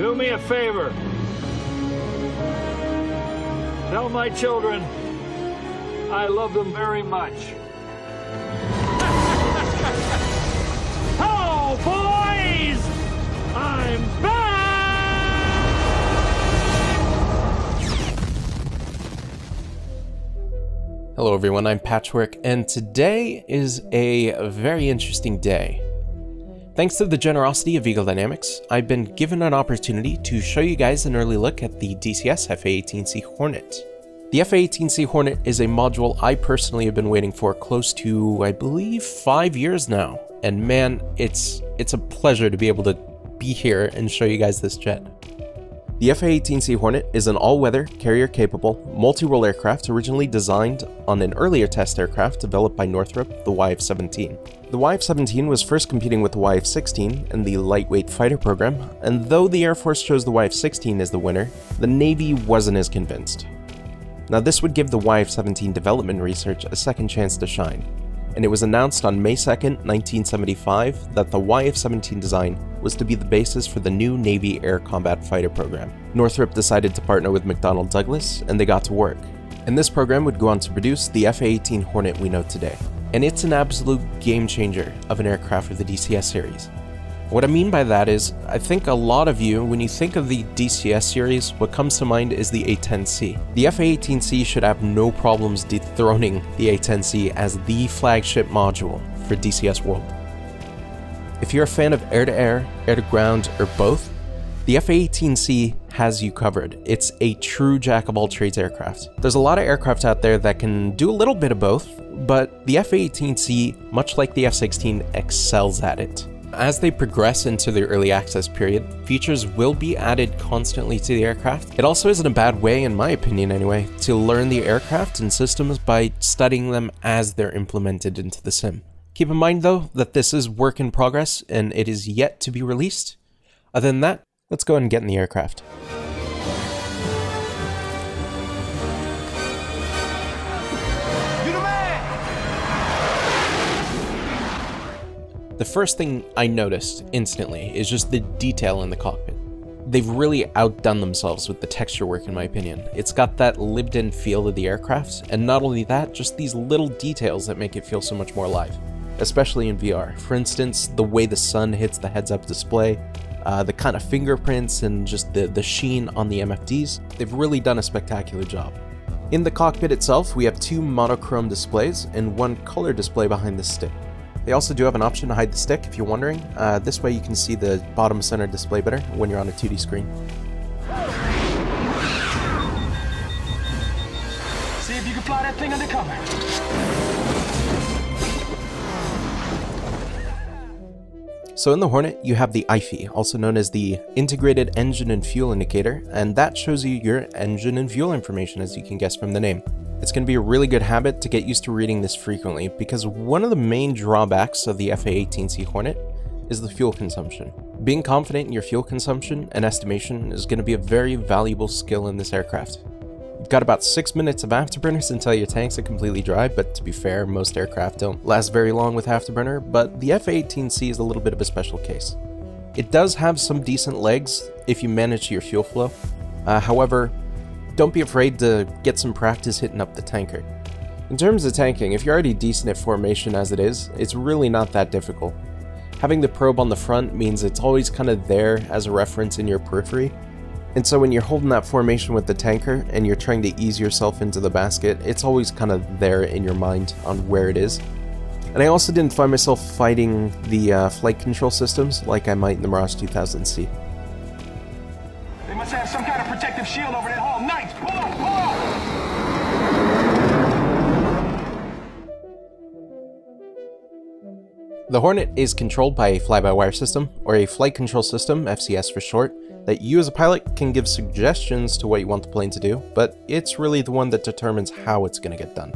Do me a favor. Tell my children I love them very much. Oh, boys! I'm back! Hello everyone, I'm Patchwork, and today is a very interesting day. Thanks to the generosity of Eagle Dynamics, I've been given an opportunity to show you guys an early look at the DCS F A-18C Hornet. The F A-18C Hornet is a module I personally have been waiting for close to, I believe, 5 years now. And man, it's a pleasure to be able to be here and show you guys this jet. The F A-18C Hornet is an all-weather, carrier-capable, multi-role aircraft originally designed on an earlier test aircraft developed by Northrop, the YF-17. The YF-17 was first competing with the YF-16 in the lightweight fighter program, and though the Air Force chose the YF-16 as the winner, the Navy wasn't as convinced. Now this would give the YF-17 development research a second chance to shine, and it was announced on May 2nd, 1975 that the YF-17 design was to be the basis for the new Navy Air Combat Fighter program. Northrop decided to partner with McDonnell Douglas, and they got to work. And this program would go on to produce the F A-18 Hornet we know today. And it's an absolute game changer of an aircraft of the DCS series. What I mean by that is, I think a lot of you, when you think of the DCS series, what comes to mind is the A-10C. The F A-18C should have no problems dethroning the A-10C as the flagship module for DCS World. If you're a fan of air-to-air, air-to-ground, or both, the F A-18C has you covered. It's a true jack-of-all-trades aircraft. There's a lot of aircraft out there that can do a little bit of both, but the F A-18C, much like the F-16, excels at it. As they progress into the early access period, features will be added constantly to the aircraft. It also isn't a bad way, in my opinion anyway, to learn the aircraft and systems by studying them as they're implemented into the sim. Keep in mind though, that this is work in progress and it is yet to be released. Other than that, let's go ahead and get in the aircraft. The first thing I noticed instantly is just the detail in the cockpit. They've really outdone themselves with the texture work in my opinion. It's got that lived-in feel of the aircraft, and not only that, just these little details that make it feel so much more alive, especially in VR. For instance, the way the sun hits the heads-up display, the kind of fingerprints and just the sheen on the MFDs. They've really done a spectacular job. In the cockpit itself, we have two monochrome displays and one color display behind the stick. They also do have an option to hide the stick if you're wondering. This way you can see the bottom center display better when you're on a 2D screen. See if you can fly that thing undercover. So in the Hornet, you have the IFI, also known as the Integrated Engine and Fuel Indicator, and that shows you your engine and fuel information, as you can guess from the name. It's going to be a really good habit to get used to reading this frequently, because one of the main drawbacks of the F A-18C Hornet is the fuel consumption. Being confident in your fuel consumption and estimation is going to be a very valuable skill in this aircraft. You've got about 6 minutes of afterburners until your tanks are completely dry, but to be fair, most aircraft don't last very long with afterburner, but the F A-18C is a little bit of a special case. It does have some decent legs if you manage your fuel flow. However, don't be afraid to get some practice hitting up the tanker. In terms of tanking, if you're already decent at formation as it is, it's really not that difficult. Having the probe on the front means it's always kind of there as a reference in your periphery, and so when you're holding that formation with the tanker and you're trying to ease yourself into the basket, it's always kind of there in your mind on where it is. And I also didn't find myself fighting the flight control systems like I might in the Mirage 2000C. They must have some kind of protective shield over that whole night. Pull up, pull up. The Hornet is controlled by a fly-by-wire system, or a flight control system, FCS for short, that you as a pilot can give suggestions to what you want the plane to do, but it's really the one that determines how it's going to get done.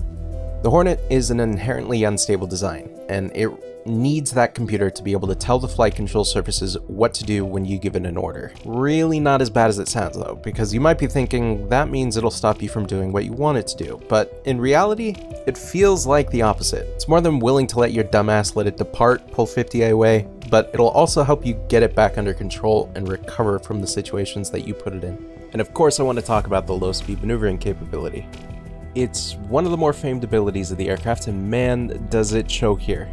The Hornet is an inherently unstable design, and it needs that computer to be able to tell the flight control surfaces what to do when you give it an order. Really not as bad as it sounds though, because you might be thinking that means it'll stop you from doing what you want it to do, but in reality, it feels like the opposite. It's more than willing to let your dumbass let it depart, pull 50 away, but it'll also help you get it back under control and recover from the situations that you put it in. And of course I want to talk about the low speed maneuvering capability. It's one of the more famed abilities of the aircraft, and man does it show here.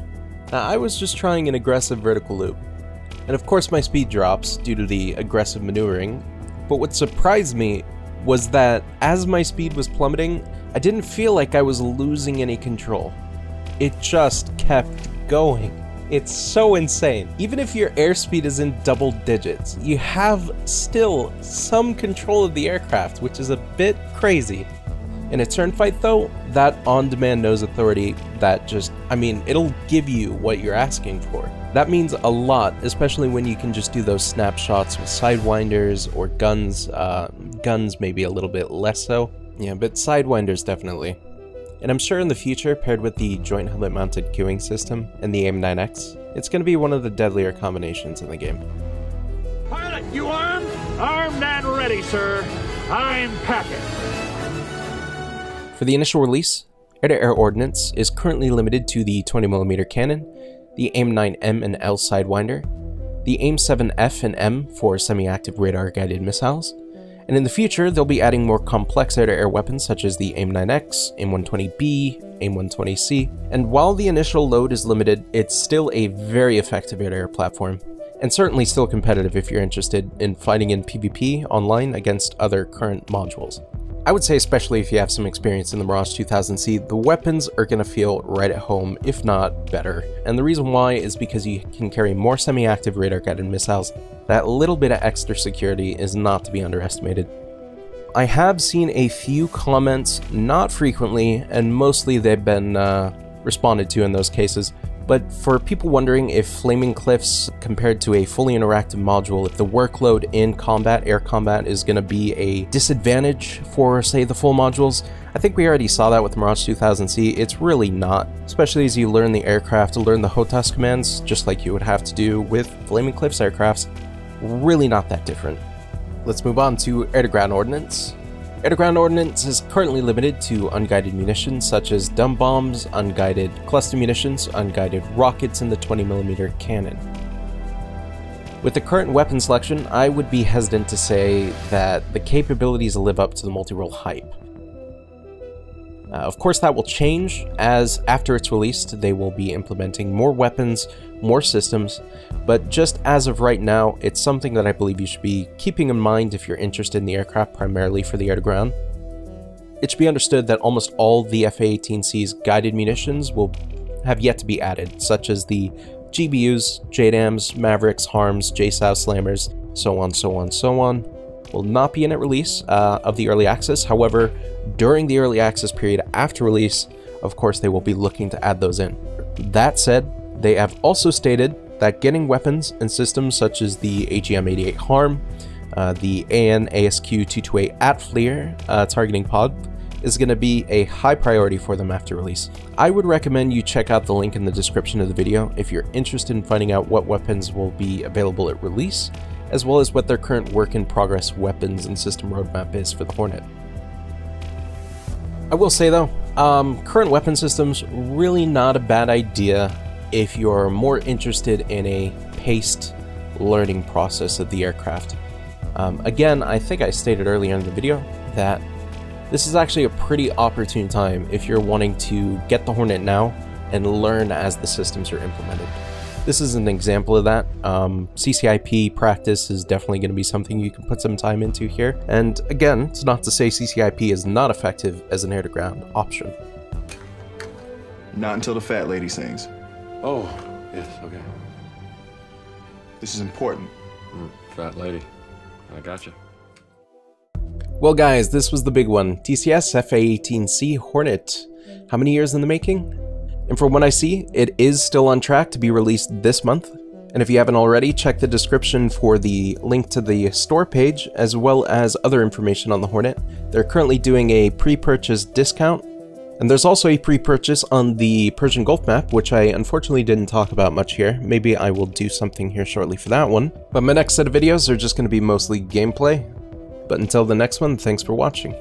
Now, I was just trying an aggressive vertical loop, and of course my speed drops due to the aggressive maneuvering, but what surprised me was that as my speed was plummeting, I didn't feel like I was losing any control. It just kept going. It's so insane. Even if your airspeed is in double digits, you have still some control of the aircraft, which is a bit crazy. In a turn fight though, that on-demand nose authority, that just, I mean, it'll give you what you're asking for. That means a lot, especially when you can just do those snapshots with sidewinders or guns. Guns maybe a little bit less so. Yeah, but sidewinders definitely. And I'm sure in the future, paired with the joint helmet mounted queuing system and the AIM-9X, it's going to be one of the deadlier combinations in the game. Pilot, you armed? Armed and ready, sir. I'm packing. For the initial release, air-to-air ordnance is currently limited to the 20mm cannon, the AIM-9M and L Sidewinder, the AIM-7 F and M for semi-active radar-guided missiles, and in the future they'll be adding more complex air-to-air weapons such as the AIM-9X, AIM-120B, AIM-120C, and while the initial load is limited, it's still a very effective air-to-air platform, and certainly still competitive if you're interested in fighting in PvP online against other current modules. I would say especially if you have some experience in the Mirage 2000C, the weapons are going to feel right at home, if not better. And the reason why is because you can carry more semi-active radar-guided missiles. That little bit of extra security is not to be underestimated. I have seen a few comments, not frequently, and mostly they've been responded to in those cases. But for people wondering if Flaming Cliffs compared to a fully interactive module, if the workload in combat, air combat, is going to be a disadvantage for, say, the full modules, I think we already saw that with Mirage 2000C. It's really not, especially as you learn the aircraft, to learn the HOTAS commands, just like you would have to do with Flaming Cliffs aircrafts. Really not that different. Let's move on to air-to-ground ordnance. Air-to-ground ordnance is currently limited to unguided munitions such as dumb bombs, unguided cluster munitions, unguided rockets, and the 20mm cannon. With the current weapon selection, I would be hesitant to say that the capabilities live up to the multi-role hype. Of course that will change, as after it's released they will be implementing more weapons, more systems, but just as of right now, it's something that I believe you should be keeping in mind if you're interested in the aircraft primarily for the air-to-ground. It should be understood that almost all the F-A-18C's guided munitions will have yet to be added, such as the GBUs, JDAMs, Mavericks, Harms, JSOW Slammers, so on, will not be in at release of the early access. However, during the early access period after release, of course they will be looking to add those in. That said, they have also stated that getting weapons and systems such as the AGM-88 Harm, the AN/ASQ-228 ATFLIR targeting pod is going to be a high priority for them after release. I would recommend you check out the link in the description of the video if you're interested in finding out what weapons will be available at release, as well as what their current work-in-progress weapons and system roadmap is for the Hornet. I will say though, current weapon systems, really not a bad idea if you're more interested in a paced learning process of the aircraft. Again, I think I stated earlier in the video that this is actually a pretty opportune time if you're wanting to get the Hornet now and learn as the systems are implemented. This is an example of that. CCIP practice is definitely going to be something you can put some time into here. And again, it's not to say CCIP is not effective as an air-to-ground option. Not until the fat lady sings. Oh, yes, okay. This is important. Fat lady. I gotcha. Well guys, this was the big one. DCS F A-18C Hornet. How many years in the making? And from what I see, it is still on track to be released this month. And if you haven't already, check the description for the link to the store page, as well as other information on the Hornet. They're currently doing a pre-purchase discount. And there's also a pre-purchase on the Persian Gulf map, which I unfortunately didn't talk about much here. Maybe I will do something here shortly for that one. But my next set of videos are just going to be mostly gameplay. But until the next one, thanks for watching.